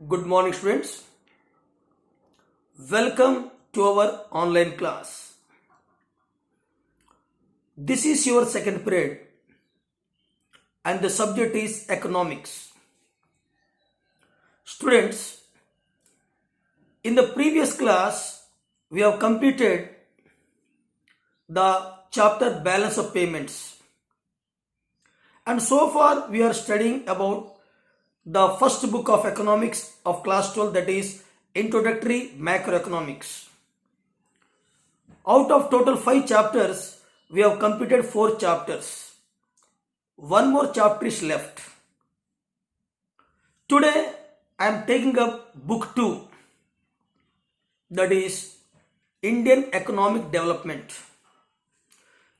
Good morning, students. Welcome to our online class. This is your second period, and the subject is economics. Students, in the previous class, we have completed the chapter balance of payments, and so far we are studying about the first book of economics of class 12, that is Introductory Macroeconomics. Out of total 5 chapters, we have completed 4 chapters. One more chapter is left. Today I am taking up book 2, that is Indian Economic Development.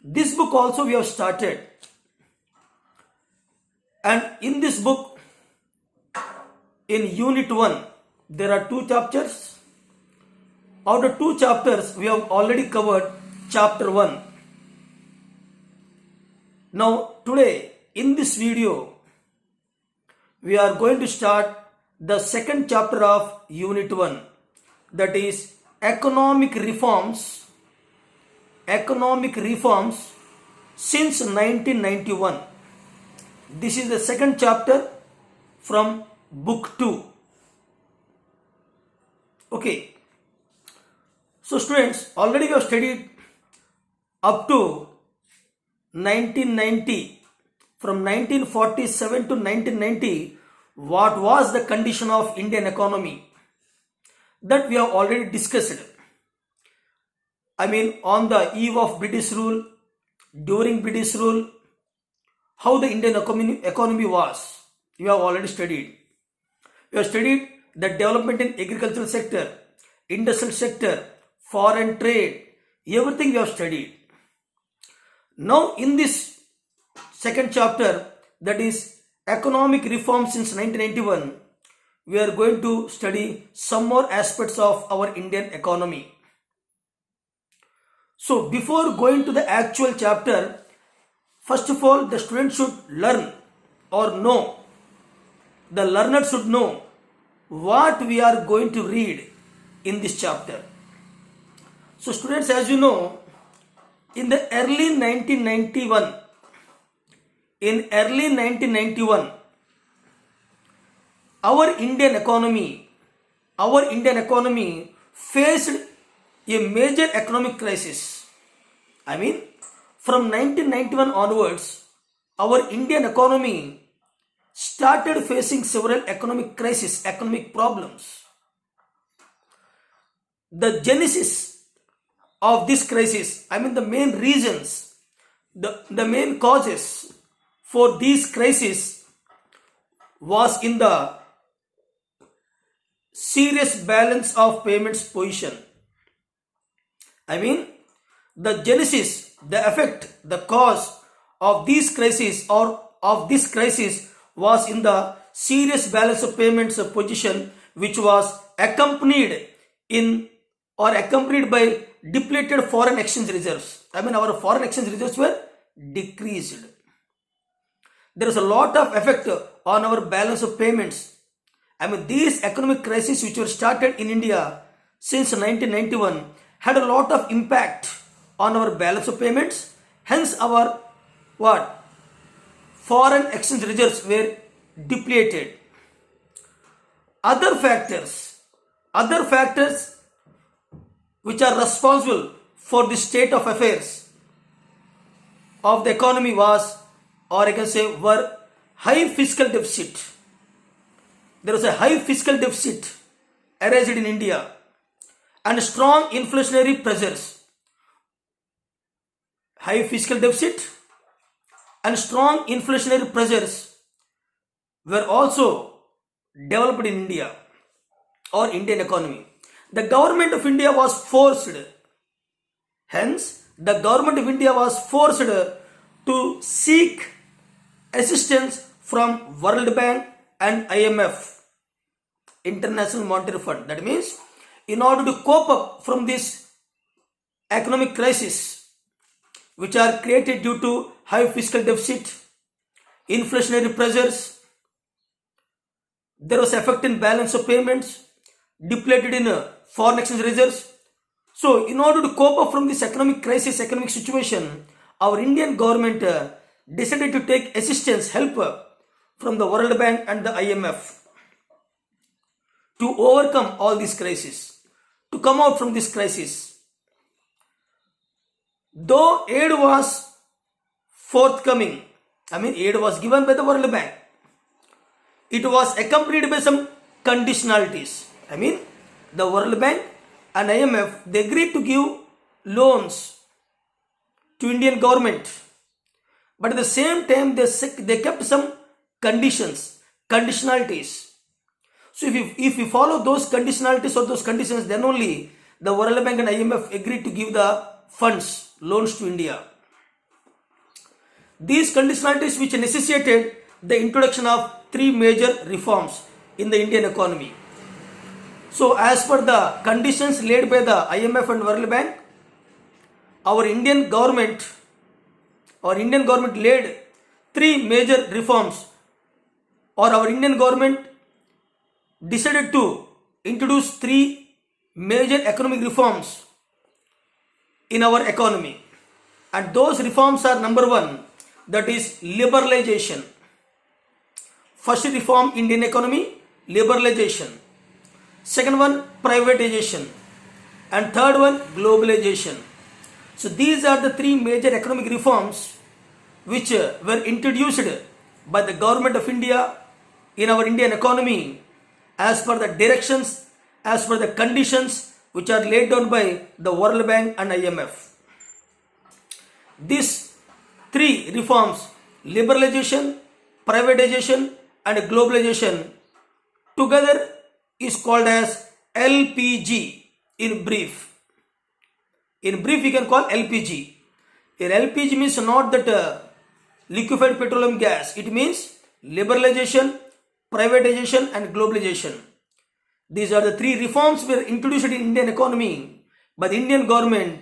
This book also we have started, and in this book, in unit 1, there are 2 chapters. Out of 2 chapters, we have already covered chapter 1. Now today, in this video, we are going to start the second chapter of unit 1, that is economic reforms since 1991. This is the second chapter from book 2. Okay, so students, already we have studied up to 1990. From 1947 to 1990, what was the condition of Indian economy, that we have already discussed. I mean, on the eve of British rule, during British rule, how the Indian economy was, we have already studied. We have studied the development in agricultural sector, industrial sector, foreign trade, everything we have studied. Now in this second chapter, that is economic reform since 1991, we are going to study some more aspects of our Indian economy. So before going to the actual chapter, first of all, the student should learn or know, the learner should know what we are going to read in this chapter. So students, as you know, in early 1991, our Indian economy faced a major economic crisis. I mean, from 1991 onwards, our Indian economy started facing several economic crises, economic problems. The genesis of this crisis, I mean the main reasons, the main causes for these crises was in the serious balance of payments position. I mean, the genesis, the effect, the cause of these crises or of this crisis was in the serious balance of payments position, which was accompanied by depleted foreign exchange reserves. I mean, our foreign exchange reserves were decreased. There is a lot of effect on our balance of payments. I mean, these economic crises which were started in India since 1991 had a lot of impact on our balance of payments. Hence our foreign exchange reserves were depleted. Other factors which are responsible for the state of affairs of the economy was, or I can say, were high fiscal deficit. There was a high fiscal deficit arising in India and strong inflationary pressures. High fiscal deficit and strong inflationary pressures were also developed in India or Indian economy. The government of India was forced, to seek assistance from World Bank and IMF, International Monetary Fund. That means, in order to cope up from this economic crisis, which are created due to high fiscal deficit, inflationary pressures, There was effect in balance of payments, depleted in foreign exchange reserves. So, in order to cope up from this economic crisis, economic situation, our Indian government decided to take assistance, help from the World Bank and the IMF to overcome all these crises, to come out from this crisis. Though aid was forthcoming, aid was given by the World Bank, it was accompanied by some conditionalities. The World Bank and IMF, they agreed to give loans to Indian government, but at the same time they kept some conditions, conditionalities. So if we follow those conditionalities or those conditions, then only the World Bank and IMF agreed to give the funds, loans to India. These conditionalities which necessitated the introduction of three major reforms in the Indian economy. So as per the conditions laid by the IMF and World Bank, our Indian government laid three major reforms, or our Indian government decided to introduce three major economic reforms in our economy. And those reforms are: number one, that is liberalization. First reform, Indian economy, liberalization. Second one, privatization. And third one, globalization. So these are the three major economic reforms which were introduced by the government of India in our Indian economy as per the directions, as per the conditions which are laid down by the World Bank and IMF. These three reforms, liberalization, privatization and globalization, together is called as LPG in brief. In brief, we can call LPG. Here LPG means not that liquefied petroleum gas. It means liberalization, privatization and globalization. These are the three reforms were introduced in Indian economy by the Indian government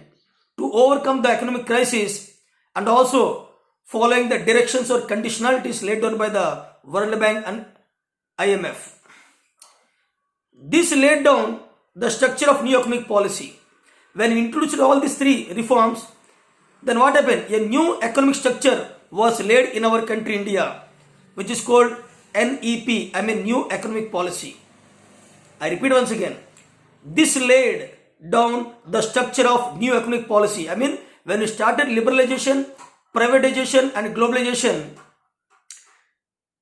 to overcome the economic crisis, and also following the directions or conditionalities laid down by the World Bank and IMF. This laid down the structure of new economic policy. When we introduced all these three reforms, then what happened? A new economic structure was laid in our country India, which is called NEP, New Economic Policy. I repeat once again, this laid down the structure of new economic policy. When we started liberalization, privatization and globalization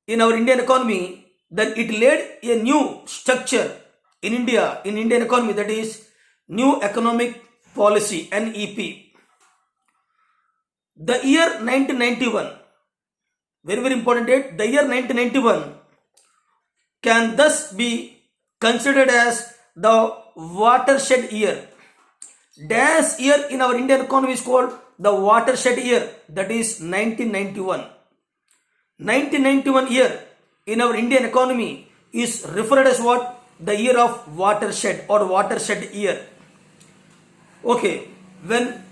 in our Indian economy, then it laid a new structure in India, in Indian economy, that is New Economic Policy, NEP. The year 1991, very very important date, the year 1991 can thus be considered as the watershed year. Dash year in our Indian economy is called the watershed year, that is 1991. 1991 year in our Indian economy is referred as what? The year of watershed or watershed year. Okay, when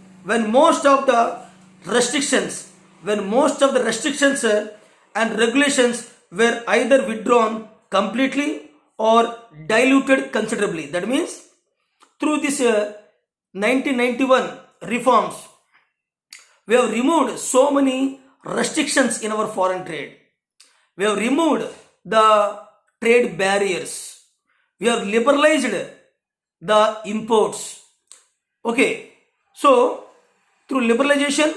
most of the restrictions, and regulations were either withdrawn completely or diluted considerably. That means through this 1991 reforms, we have removed so many restrictions in our foreign trade. We have removed the trade barriers. We have liberalized the imports. Okay, so through liberalization,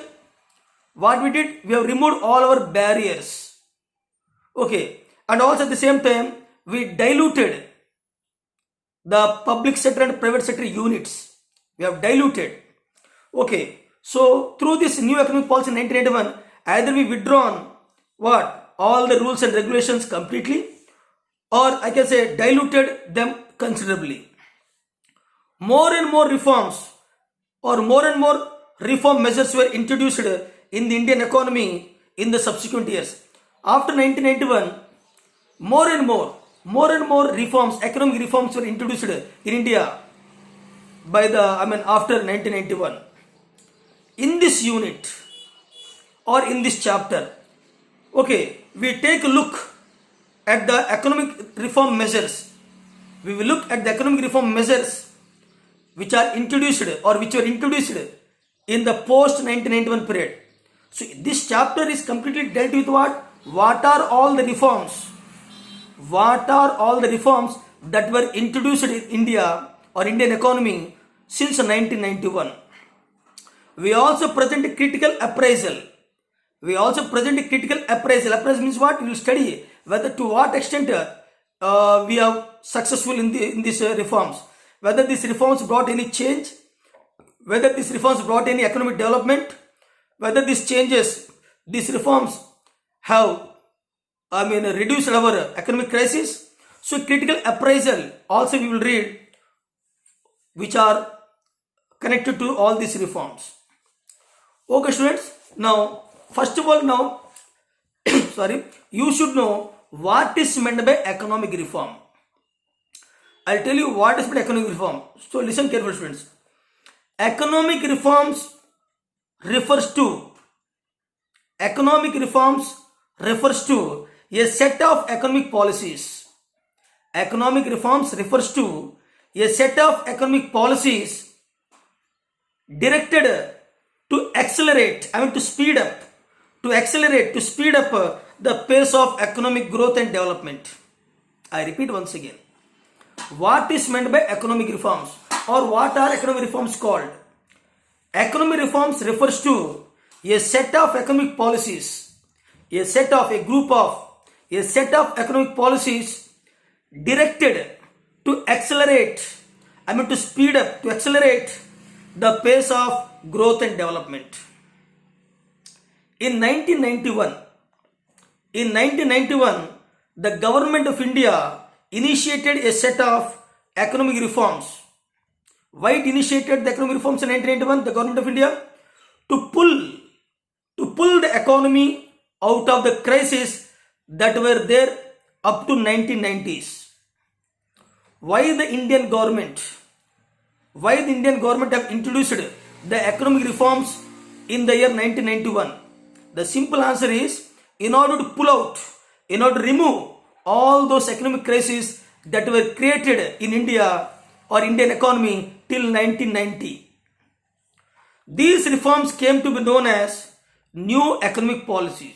what we did? We have removed all our barriers. Okay, and also at the same time, we diluted the public sector and private sector units. We have diluted. Okay, so through this new economic policy in 1981, either we withdrawn what? All the rules and regulations completely, or I can say diluted them considerably. More and more reforms or more and more reform measures were introduced in the Indian economy in the subsequent years. After 1991, more and more reforms, economic reforms were introduced in India by the, after 1991. In this unit or in this chapter, okay, we take a look at the economic reform measures. We will look at the economic reform measures which are introduced or which were introduced in the post 1991 period. So this chapter is completely dealt with what? What are all the reforms? What are all the reforms that were introduced in India or Indian economy since 1991? We also present a critical appraisal. Appraisal means what? We will study whether to what extent we are successful in these reforms. Whether these reforms brought any change, whether these reforms brought any economic development, whether these reforms have, reduced our economic crisis. So critical appraisal also we will read, which are connected to all these reforms. Okay, students. Now, first of all, you should know what is meant by economic reform. I'll tell you what is meant by economic reform. So listen carefully, students. Economic reforms refers to a set of economic policies. Economic reforms refers to a set of economic policies directed to speed up the pace of economic growth and development. I repeat once again. What is meant by economic reforms, or what are economic reforms called? Economic reforms refers to a set of economic policies, a set of economic policies directed to accelerate the pace of growth and development. In 1991, the government of India initiated a set of economic reforms. Why it initiated the economic reforms in 1991, the government of India? To pull the economy out of the crisis that were there up to 1990s. Why the Indian government have introduced the economic reforms in the year 1991? The simple answer is in order to remove all those economic crises that were created in India or Indian economy till 1990. These reforms came to be known as new economic policies.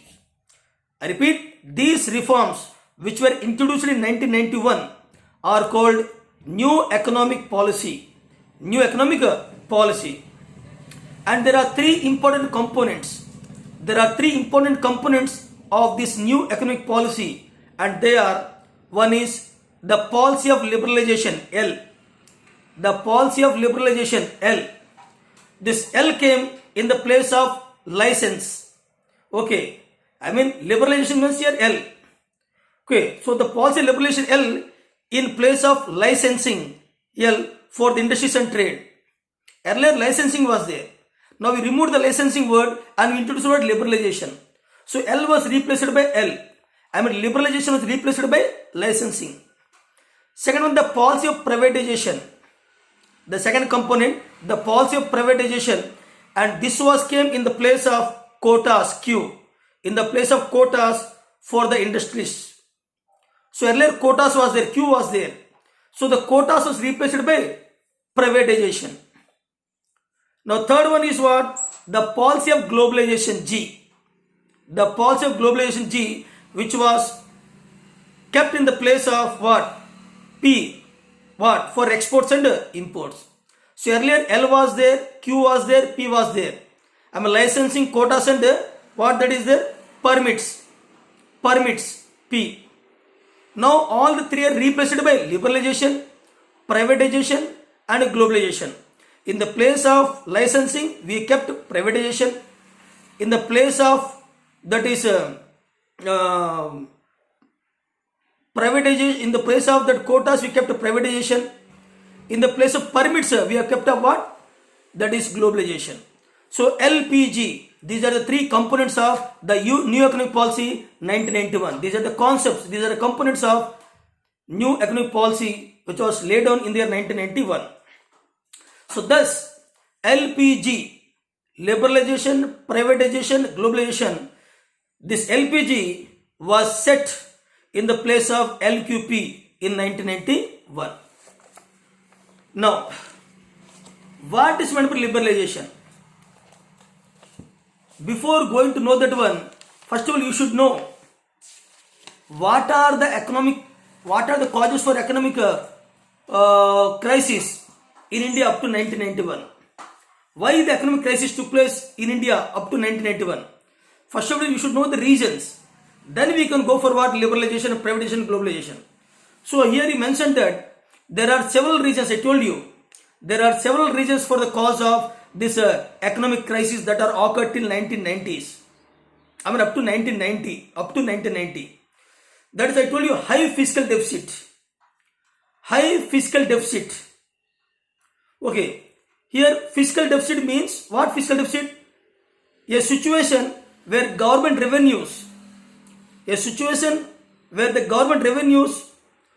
I repeat, these reforms which were introduced in 1991 are called new economic policy. And there are three important components. Of this new economic policy, and they are: one is the policy of liberalization, L. This L came in the place of license. Okay, liberalization means here L. Okay, so the policy of liberalization L in place of licensing, L, for the industries and trade. Earlier licensing was there. Now we removed the licensing word and we introduced the word liberalization. So L was replaced by L. Liberalization was replaced by licensing. Second one, the policy of privatization. The second component, the policy of privatization, and this came in the place of quotas, Q, in the place of quotas for the industries. So earlier quotas was there, Q was there. So the quotas was replaced by privatization. Now third one is what? The policy of globalization, G. The policy of globalization, G, which was kept in the place of what? P. What? For exports and imports. So earlier L was there, Q was there, P was there. Licensing, quotas and what that is there? Permits, P. Now all the three are replaced by liberalization, privatization and globalization. In the place of licensing, we kept privatization. In the place of that is privatization, in the place of that quotas, we kept privatization. In the place of permits, we have kept up what? That is globalization. So LPG, these are the three components of the new economic policy 1991. These are the concepts, these are the components of new economic policy which was laid down in the year 1991. So thus LPG, liberalization, privatization, globalization, this LPG was set in the place of LQP in 1991. Now, what is meant by liberalization? Before going to know that one, first of all, you should know what are the causes for economic crisis in India up to 1991. Why the economic crisis took place in India up to 1991? First of all, you should know the reasons. Then we can go for what? Liberalization, privatization, globalization. So here he mentioned that there are several reasons. I told you there are several reasons for the cause of this economic crisis that are occurred till 1990s. I mean up to 1990. That is, I told you, high fiscal deficit. Okay, here fiscal deficit means what? Fiscal deficit, a situation where government revenues,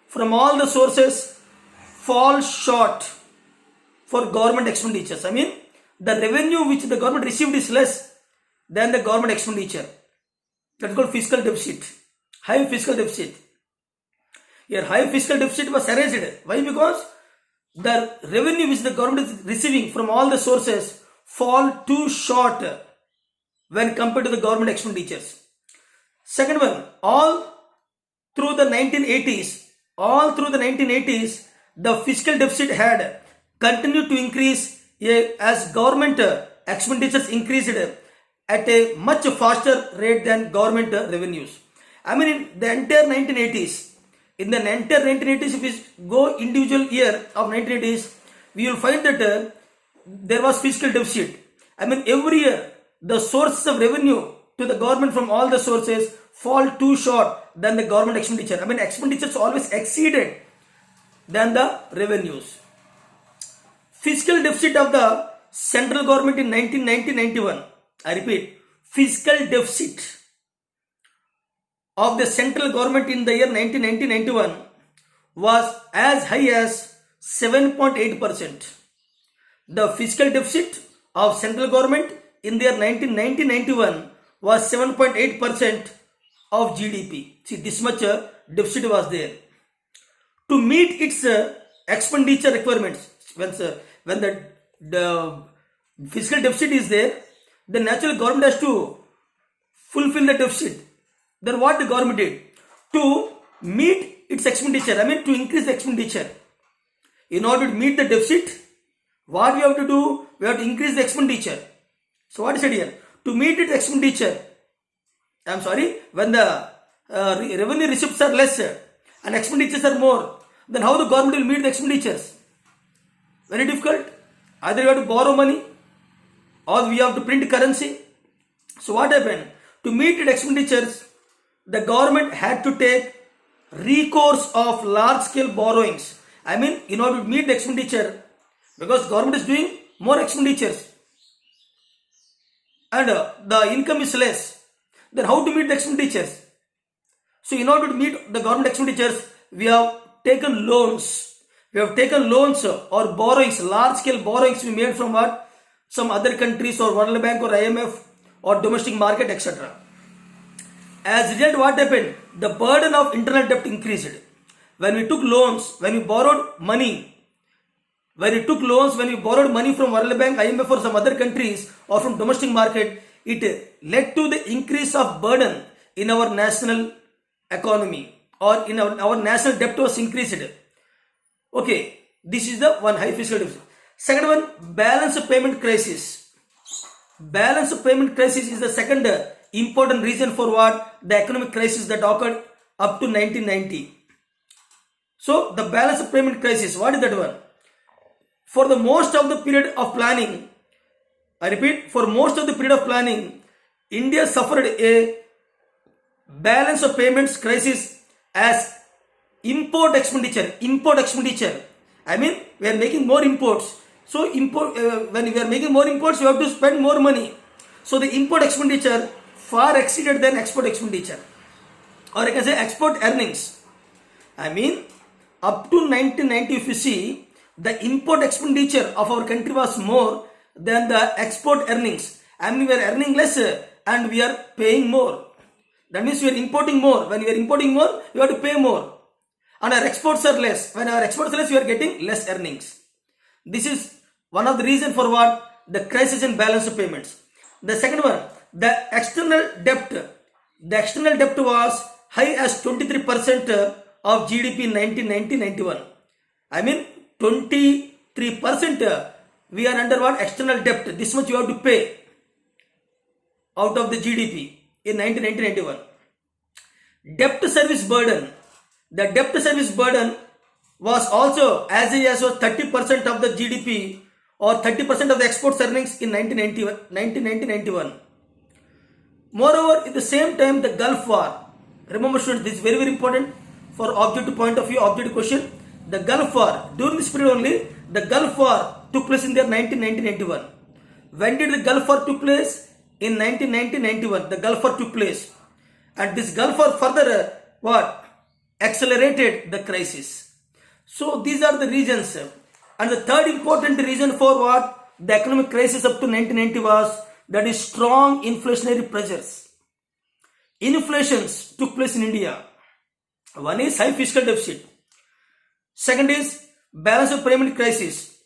from all the sources fall short for government expenditures. I mean, the revenue which the government received is less than the government expenditure. That's called fiscal deficit. High fiscal deficit. Here, high fiscal deficit was erased. Why? Because the revenue which the government is receiving from all the sources fall too short when compared to the government expenditures. Second one, all through the 1980s, the fiscal deficit had continued to increase as government expenditures increased at a much faster rate than government revenues. I mean, in the entire 1980s, if we go individual year of 1980s, we will find that there was fiscal deficit. I mean, every year the sources of revenue to the government from all the sources fall too short than the government expenditure. I mean, expenditures always exceeded than the revenues. Fiscal deficit of the central government in 1990-91. I repeat, fiscal deficit of the central government in the year 1990-91 was as high as 7.8%. The fiscal deficit of central government in the year 1990-91 was 7.8% of GDP. See, this much deficit was there. To meet its expenditure requirements, when the fiscal deficit is there, the natural government has to fulfill the deficit. Then what the government did? To meet its expenditure, I mean to increase the expenditure. In order to meet the deficit, what we have to do? We have to increase the expenditure. So what is it here? To meet its expenditure, when the revenue receipts are less and expenditures are more, then how the government will meet the expenditures? Very difficult. Either you have to borrow money or we have to print currency. So what happened? To meet its expenditures, the government had to take recourse of large scale borrowings. I mean, in order to meet the expenditure, because government is doing more expenditures and the income is less, then how to meet the expenditures? So in order to meet the government expenditures, we have taken loans. Or borrowings, large scale borrowings we made from what? Some other countries or World Bank or IMF or domestic market, etc. As a result, what happened? The burden of internal debt increased. When we borrowed money from World Bank, IMF or some other countries or from domestic market, it led to the increase of burden in our national economy, or in our national debt was increased. Okay, this is the one, high fiscal deficit. Second one, balance of payment crisis. Balance of payment crisis is the second important reason for what? The economic crisis that occurred up to 1990. So the balance of payment crisis, what is that one? For the most of the period of planning, India suffered a balance of payments crisis as import expenditure. I mean, we are making more imports. So when we are making more imports, we have to spend more money. So the import expenditure far exceeded than export expenditure, or I can say export earnings. I mean, up to 1990, if you see, the import expenditure of our country was more than the export earnings. I mean, we are earning less and we are paying more. That means we are importing more. When we are importing more, we have to pay more. And our exports are less. When our exports are less, we are getting less earnings. This is one of the reasons for what? The crisis in balance of payments. The second one, the external debt. The external debt was high as 23% of GDP in 1990-91. I mean 23% we are under what? External debt. This much you have to pay out of the GDP in 1991. Debt service burden. The debt service burden was also as high as 30% of the GDP or 30% of the exports earnings in 1990-91. Moreover, at the same time, the Gulf War. Remember students, this is very very important for objective point of view, objective question. The Gulf War. During this period only, the Gulf War took place in the year 1990-91. When did the Gulf War took place? In 1990-91, the Gulf War took place. And this Gulf War further accelerated the crisis. So these are the reasons. And the third important reason for what? The economic crisis up to 1990 was, that is strong inflationary pressures. Inflations took place in India. One is high fiscal deficit. Second is balance of payment crisis.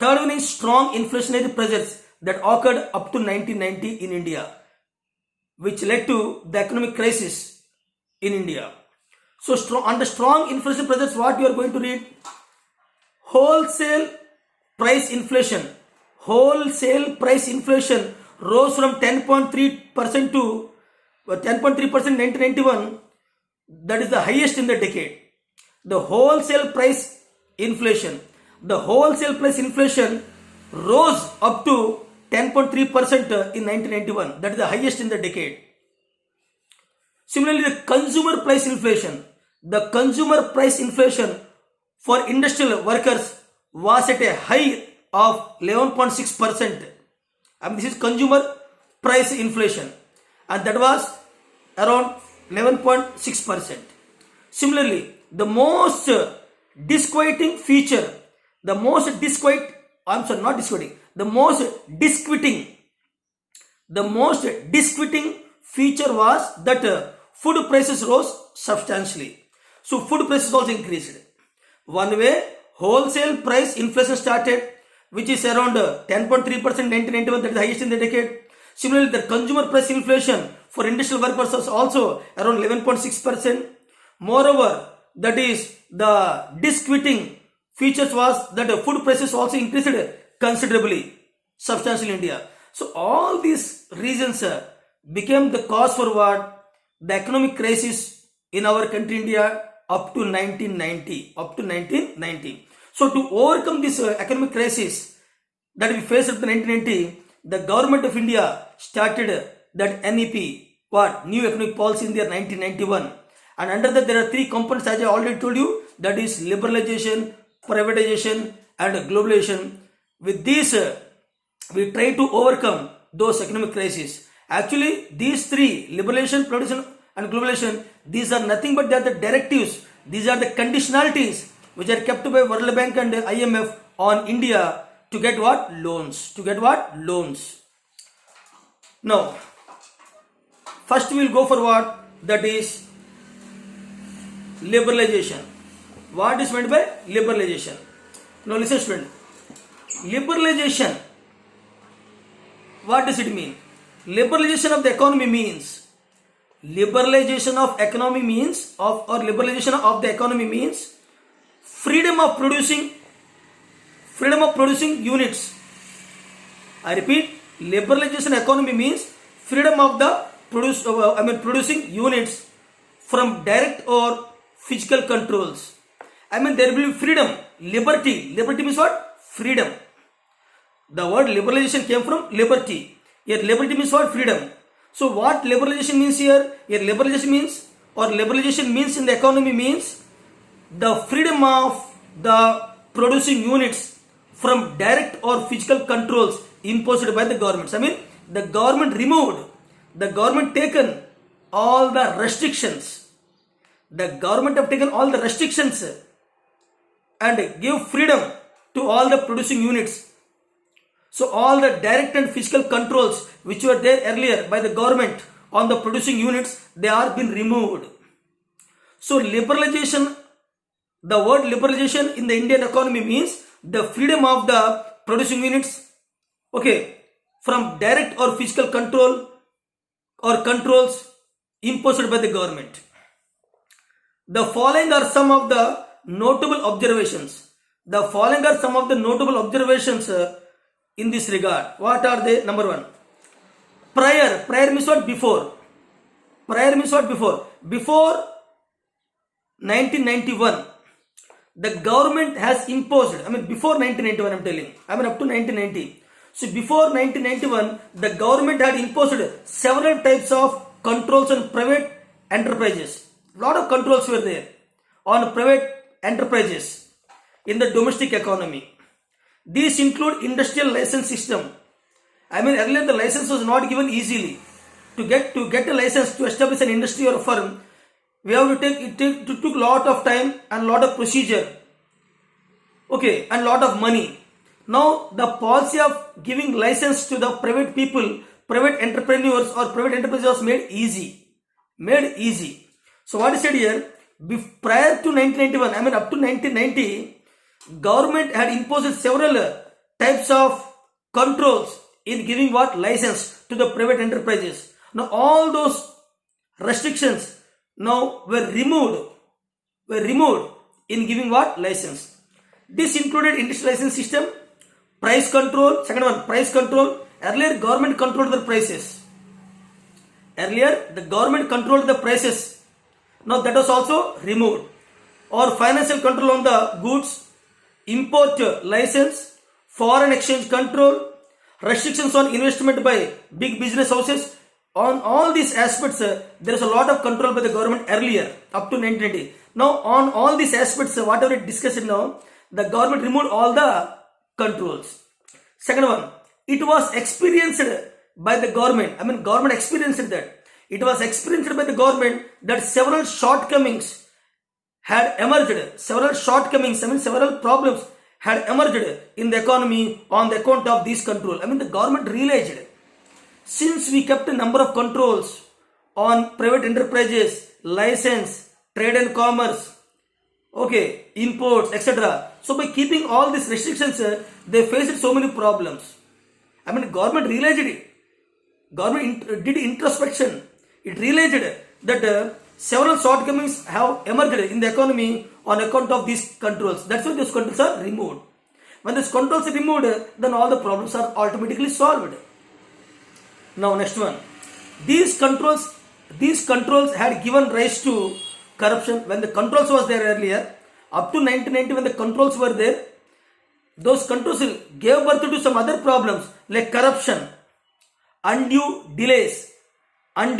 Third one is strong inflationary pressures that occurred up to 1990 in India, which led to the economic crisis in India. So under strong inflation pressures, what you are going to read? Wholesale price inflation. Wholesale price inflation rose from 10.3% to 10.3% in 1991. That is the highest in the decade. The wholesale price inflation. The wholesale price inflation rose up to 10.3% in 1991. That is the highest in the decade. Similarly, the consumer price inflation. The consumer price inflation for industrial workers was at a high of 11.6%. This is consumer price inflation, and that was around 11.6%. Similarly, the most disquieting feature, the most disquieting feature was that food prices rose substantially. So food prices also increased. One way, wholesale price inflation started, which is around 10.3% in 1991, that is the highest in the decade. Similarly, the consumer price inflation for industrial workers was also around 11.6%. Moreover, that is the disquieting features was that food prices also increased considerably, substantially in India. So all these reasons became the cause for what? The economic crisis in our country India up to 1990. So to overcome this economic crisis that we faced up to 1990, the government of India started that NEP, New Economic Policy in the year 1991. And under that there are three components, as I already told you, that is liberalization, privatization and globalization. With these, we try to overcome those economic crises. Actually, these three, liberalization, privatization and globalization, these are nothing but they are the directives. These are the conditionalities which are kept by World Bank and IMF on India to get what? Loans. Loans. Now, first we will go for what? That is liberalization. What is meant by liberalization? Now listen student. Liberalization, what does it mean? Liberalization of the economy means, liberalization of the economy means freedom of producing units. I repeat, liberalization economy means freedom of the producing units from direct or physical controls. There will be freedom, liberty. Liberty means what? Freedom. The word liberalization came from liberty. Here liberty means what? Freedom. So what liberalization means here? Here liberalization means in the economy means the freedom of the producing units from direct or physical controls imposed by the governments. The government taken all the restrictions. The government have taken all the restrictions and give freedom to all the producing units. So all the direct and physical controls which were there earlier by the government, on the producing units, they are been removed. So liberalization, the word liberalization in the Indian economy means the freedom of the producing units, okay, from direct or physical control or controls imposed by the government. The following are some of the notable observations. The following are some of the notable observations in this regard. What are they? Number one, prior means what? Before. Prior means what? Before. Before 1991, the government has imposed, before 1991 I'm telling, up to 1990. So before 1991, the government had imposed several types of controls on private enterprises. Lot of controls were there on private enterprises in the domestic economy. These include industrial license system. Earlier the license was not given easily. To get a license to establish an industry or a firm, we have to it took lot of time and lot of procedure, okay, and lot of money. Now the policy of giving license to the private people, private entrepreneurs or private enterprises was made easy. So what is said here, prior to 1991, up to 1990, government had imposed several types of controls in giving what? License to the private enterprises. Now all those restrictions now were removed in giving what? License. This included industrial license system, price control. Second one, price control. Earlier government controlled the prices. Now that was also removed. Or financial control on the goods, import license, foreign exchange control, restrictions on investment by big business houses. On all these aspects, there is a lot of control by the government earlier, up to 1990. Now, on all these aspects, whatever we discussed now, the government removed all the controls. Second one, it was experienced by the government. Government experienced that. It was experienced by the government that several shortcomings had emerged. Several problems had emerged in the economy on the account of these control. The government realized, since we kept a number of controls on private enterprises, license, trade and commerce, okay, imports, etc. So by keeping all these restrictions, they faced so many problems. Government realized it. Government did introspection. It realized that several shortcomings have emerged in the economy on account of these controls. That's why these controls are removed. When these controls are removed, then all the problems are automatically solved. Now next one, these controls had given rise to corruption. When the controls was there earlier, up to 1990, when the controls were there, those controls gave birth to some other problems like corruption, undue delays and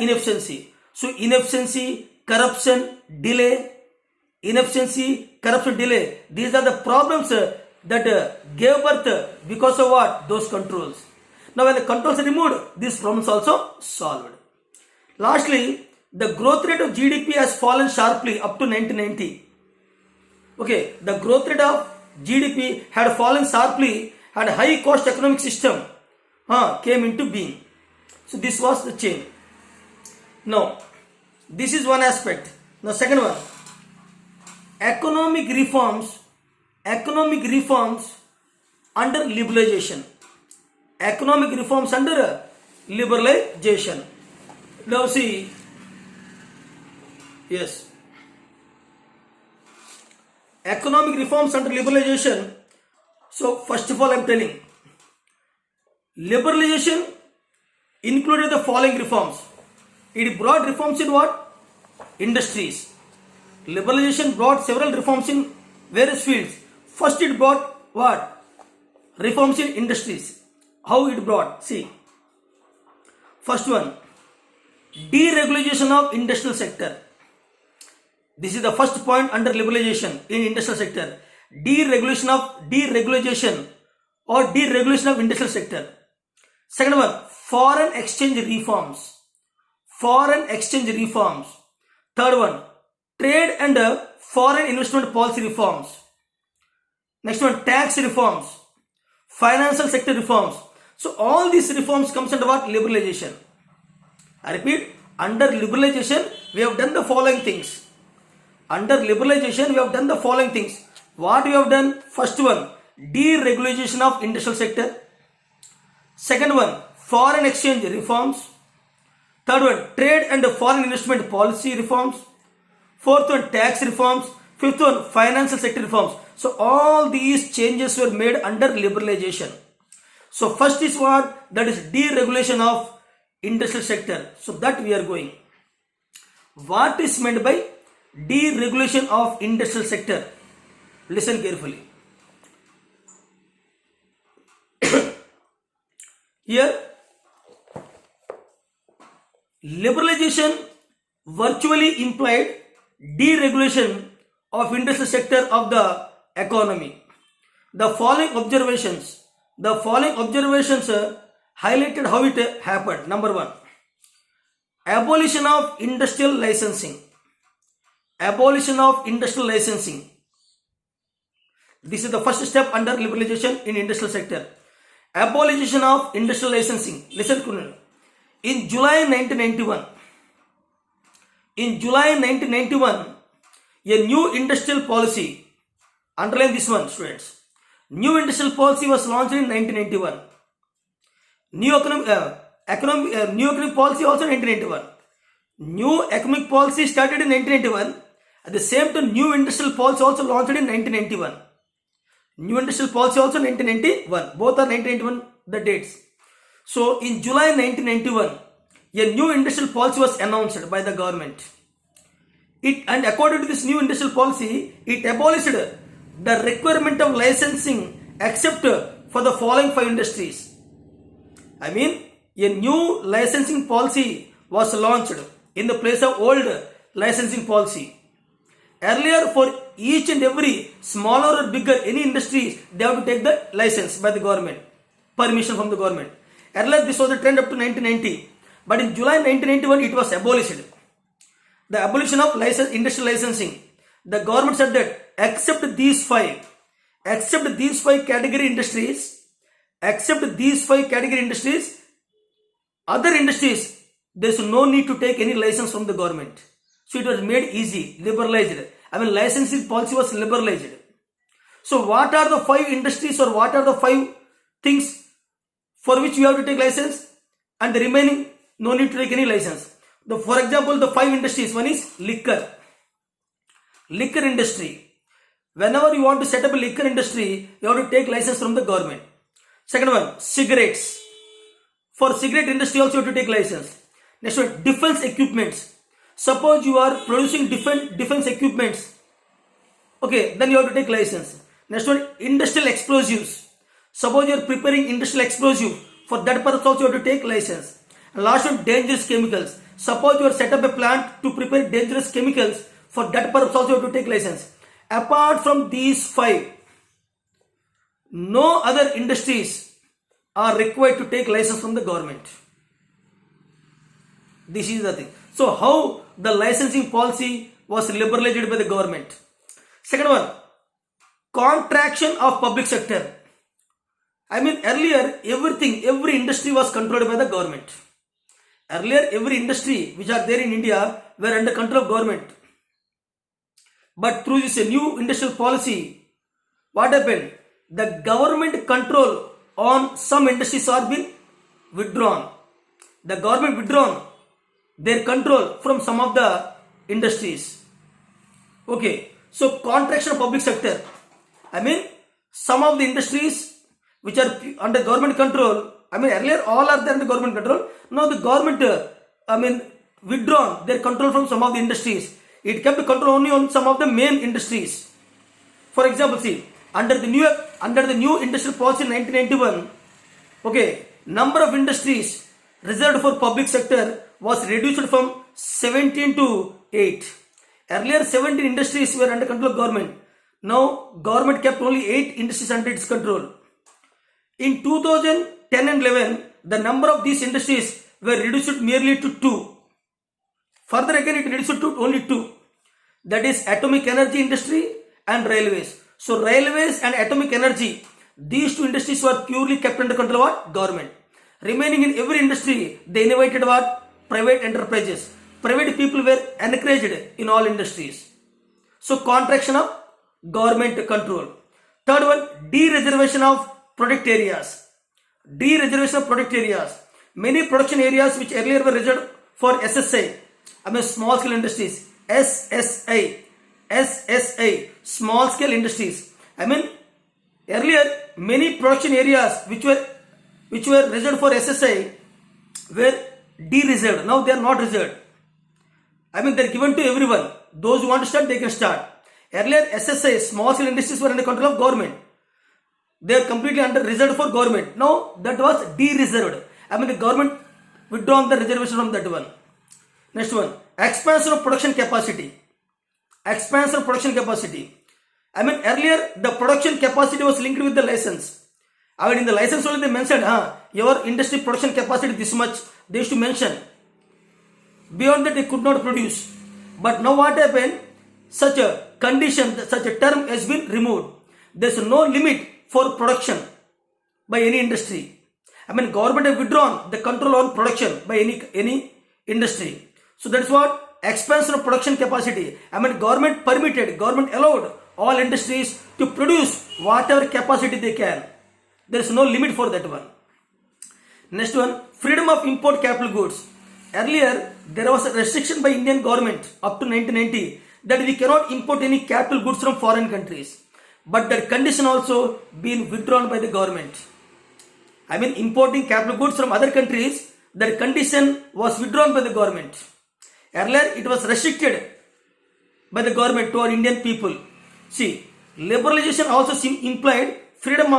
inefficiency. So inefficiency, corruption, delay. These are the problems that gave birth because of what? Those controls. Now when the controls are removed, these problems also solved. Lastly, the growth rate of GDP has fallen sharply up to 1990. Okay, the growth rate of GDP had fallen sharply and high cost economic system came into being. So this was the change. Now, this is one aspect. Now second one, economic reforms under liberalization. Economic reforms under liberalization. Now see, yes, economic reforms under liberalization. So first of all, I am telling, liberalization included the following reforms. It brought reforms in what? Industries. Liberalization brought several reforms in various fields. First it brought what? Reforms in industries. How it brought? See, first one, deregulation of industrial sector. This is the first point under liberalization in industrial sector. Deregulation of industrial sector. Second one, foreign exchange reforms. Third one, trade and foreign investment policy reforms. Next one, tax reforms, financial sector reforms. So all these reforms comes under what? Liberalization. I repeat, under liberalization, we have done the following things. Under liberalization, we have done the following things. What we have done? First one, deregulation of industrial sector. Second one, foreign exchange reforms. Third one, trade and foreign investment policy reforms. Fourth one, tax reforms. Fifth one, financial sector reforms. So all these changes were made under liberalization. So first is what? That is deregulation of industrial sector. So that we are going. What is meant by deregulation of industrial sector? Listen carefully. Here, liberalization virtually implied deregulation of industrial sector of the economy. The following observations highlighted how it happened. Number one, abolition of industrial licensing. Abolition of industrial licensing. This is the first step under liberalization in industrial sector. Abolition of industrial licensing. Listen carefully. In July 1991, a new industrial policy, underline this one, students. New industrial policy was launched in 1991. New economic policy also in 1991. New economic policy started in 1991. At the same time, new industrial policy also launched in 1991. New industrial policy also 1991. Both are 1991 the dates. So in July 1991, a new industrial policy was announced by the government. And according to this new industrial policy, it abolished the requirement of licensing except for the following 5 industries. I mean, a new licensing policy was launched in the place of old licensing policy. Earlier, for each and every smaller or bigger any industries, they have to take the license by the government, permission from the government. Earlier, this was the trend up to 1990. But in July 1991, it was abolished. The abolition of industrial licensing. The government said that except these five category industries, other industries, there is no need to take any license from the government. So it was made easy, liberalized. Licensing policy was liberalized. So what are the 5 industries or what are the 5 things for which you have to take license and the remaining no need to take any license? For example, the 5 industries, one is liquor industry. Whenever you want to set up a liquor industry, you have to take license from the government. Second one, cigarettes. For cigarette industry also you have to take license. Next one, defense equipments. Suppose you are producing defense equipments, okay, then you have to take license. Next one, industrial explosives. Suppose you are preparing industrial explosive, for that purpose also you have to take license. And last one, dangerous chemicals. Suppose you are set up a plant to prepare dangerous chemicals, for that purpose also you have to take license. Apart from these 5, no other industries are required to take license from the government. This is the thing. So how the licensing policy was liberalized by the government. Second one, contraction of public sector. Earlier every industry was controlled by the government. Earlier every industry which are there in India were under control of government. But through this new industrial policy, what happened? The government control on some industries are been withdrawn. The government withdrawn their control from some of the industries. Okay, so contraction of public sector. Some of the industries which are under government control, earlier all are there under government control. Now the government, withdrawn their control from some of the industries. It kept control only on some of the main industries. For example, see, under the new industrial policy in 1991, okay, number of industries reserved for public sector was reduced from 17 to 8. Earlier 17 industries were under control of government. Now government kept only 8 industries under its control. In 2010 and 11, the number of these industries were reduced merely to 2. Further again it reduced to only 2. That is atomic energy industry and railways. So railways and atomic energy, these 2 industries were purely kept under control of what? Government. Remaining in every industry, they innovated what? private enterprises. Private people were encouraged in all industries. So contraction of government control. Third one, dereservation of product areas. Dereservation of product areas. Many production areas which earlier were reserved for SSI, small scale industries, SSI, small scale industries. Earlier many production areas which were reserved for SSI were de-reserved. Now they are not reserved. They are given to everyone. Those who want to start, they can start. Earlier SSI, small scale industries, were under control of government. They are completely under reserved for government. Now that was de-reserved. The government withdrawn the reservation from that one. Next one, expansion of production capacity. Expansion of production capacity. Earlier the production capacity was linked with the license. In the license only they mentioned, your industry production capacity this much. They used to mention. Beyond that they could not produce. But now what happened? Such a condition, such a term has been removed. There is no limit for production by any industry. Government have withdrawn the control on production by any industry. So that's what expansion of production capacity. Government permitted, government allowed all industries to produce whatever capacity they can. There is no limit for that one. Next one, freedom of import capital goods. Earlier there was a restriction by Indian government up to 1990 that we cannot import any capital goods from foreign countries. But that condition also been withdrawn by the government. Importing capital goods from other countries, that condition was withdrawn by the government. Earlier it was restricted by the government to our Indian people. See, liberalization also implied freedom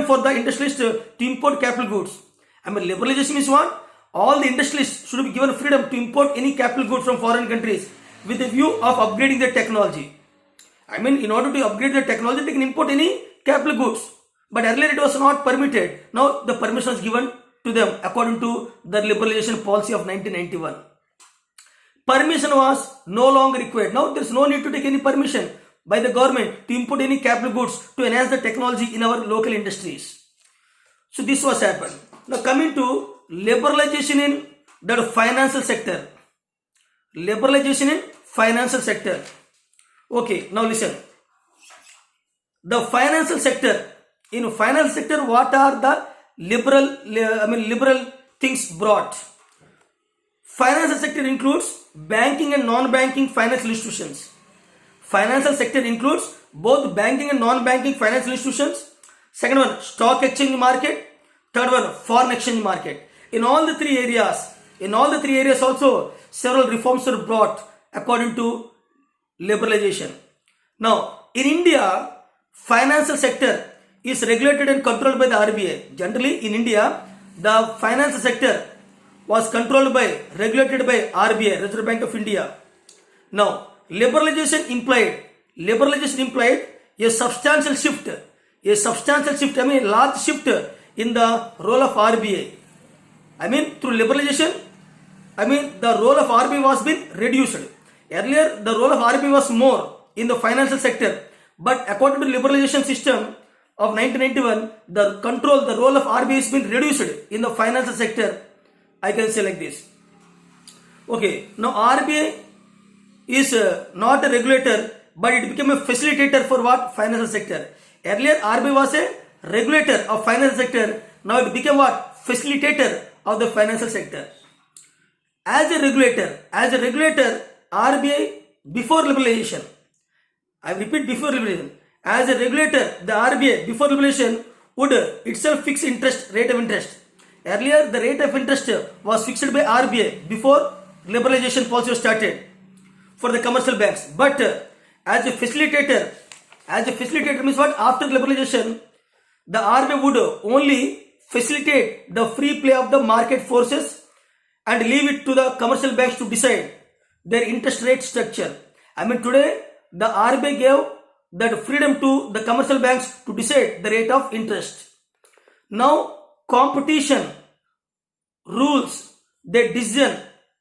for the industrialists to import capital goods. Liberalization means what? All the industrialists should be given freedom to import any capital good from foreign countries with the view of upgrading their technology. In order to upgrade their technology, they can import any capital goods. But earlier it was not permitted. Now the permission was given to them according to the liberalization policy of 1991. Permission was no longer required. Now there is no need to take any permission by the government to import any capital goods to enhance the technology in our local industries. So this was happened. Now coming to liberalization in the financial sector. Liberalization in financial sector. Okay, now listen. The financial sector. In financial sector, what are the liberal things brought? Financial sector includes banking and non-banking financial institutions. Financial sector includes both banking and non-banking financial institutions. Second one, stock exchange market. Third one, foreign exchange market. In all the three areas also several reforms were brought according to liberalization. Now, in India, financial sector is regulated and controlled by the RBI. Generally, in India, the financial sector was regulated by RBI, Reserve Bank of India. Now, liberalization implied a substantial shift, a large shift in the role of RBI. Through liberalization, the role of RBI was being reduced. Earlier, the role of RBI was more in the financial sector, but according to liberalization system of 1991, the role of RBI has been reduced in the financial sector. I can say like this. Okay, now RBI is not a regulator, but it became a facilitator for what? Financial sector. Earlier, RBI was a regulator of financial sector. Now it became what? Facilitator of the financial sector. As a regulator, RBI before liberalization. I repeat, before liberalization. As a regulator, the RBI before liberalization would itself fix rate of interest. Earlier, the rate of interest was fixed by RBI before liberalization policy was started for the commercial banks. But as a facilitator means what? After liberalization, the RBI would only facilitate the free play of the market forces and leave it to the commercial banks to decide their interest rate structure. Today, the RBI gave that freedom to the commercial banks to decide the rate of interest. Now, competition rules the decision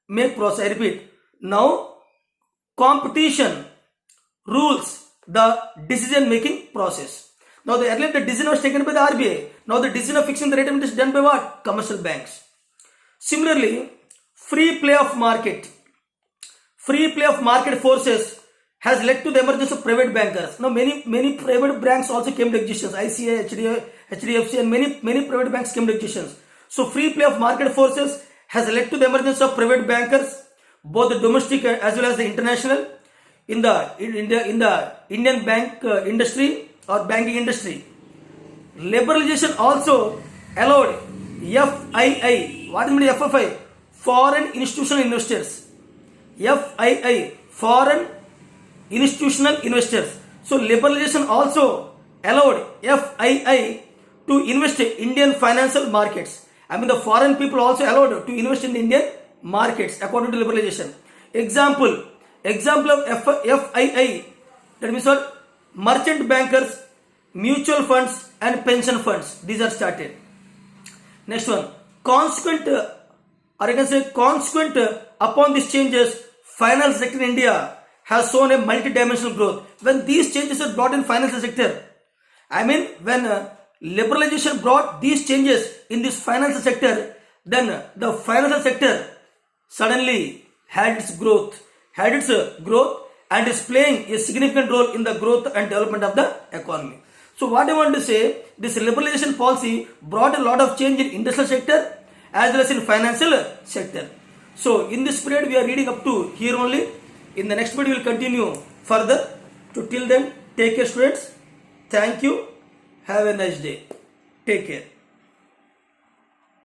make process. I repeat. Now, competition rules the decision making process. Now, earlier the decision was taken by the RBI. Now, the decision of fixing the rate of interest is done by what? Commercial banks. Similarly, free play of market. Free play of market forces has led to the emergence of private bankers. Now many private banks also came to existence. ICICI, HDFC and many private banks came to existence. So free play of market forces has led to the emergence of private bankers, both the domestic as well as the international, in the Indian bank industry or banking industry. Liberalization also allowed FII. What is meant FFI? Foreign institutional investors. FII, foreign institutional investors. So liberalization also allowed FII to invest in Indian financial markets. I mean the foreign people also allowed to invest in the Indian markets according to liberalization. Example of FII, that means what? Merchant bankers, mutual funds and pension funds. These are started. Next one, consequent upon these changes, finance sector in India has shown a multi-dimensional growth. When these changes are brought in financial sector, I mean when liberalization brought these changes in this financial sector, then the financial sector suddenly had its growth and is playing a significant role in the growth and development of the economy. So what I want to say, this liberalization policy brought a lot of change in industrial sector as well as in financial sector. So in this period we are reading up to here only. In the next video we will continue further. So till then, take care students. Thank you. Have a nice day. Take care.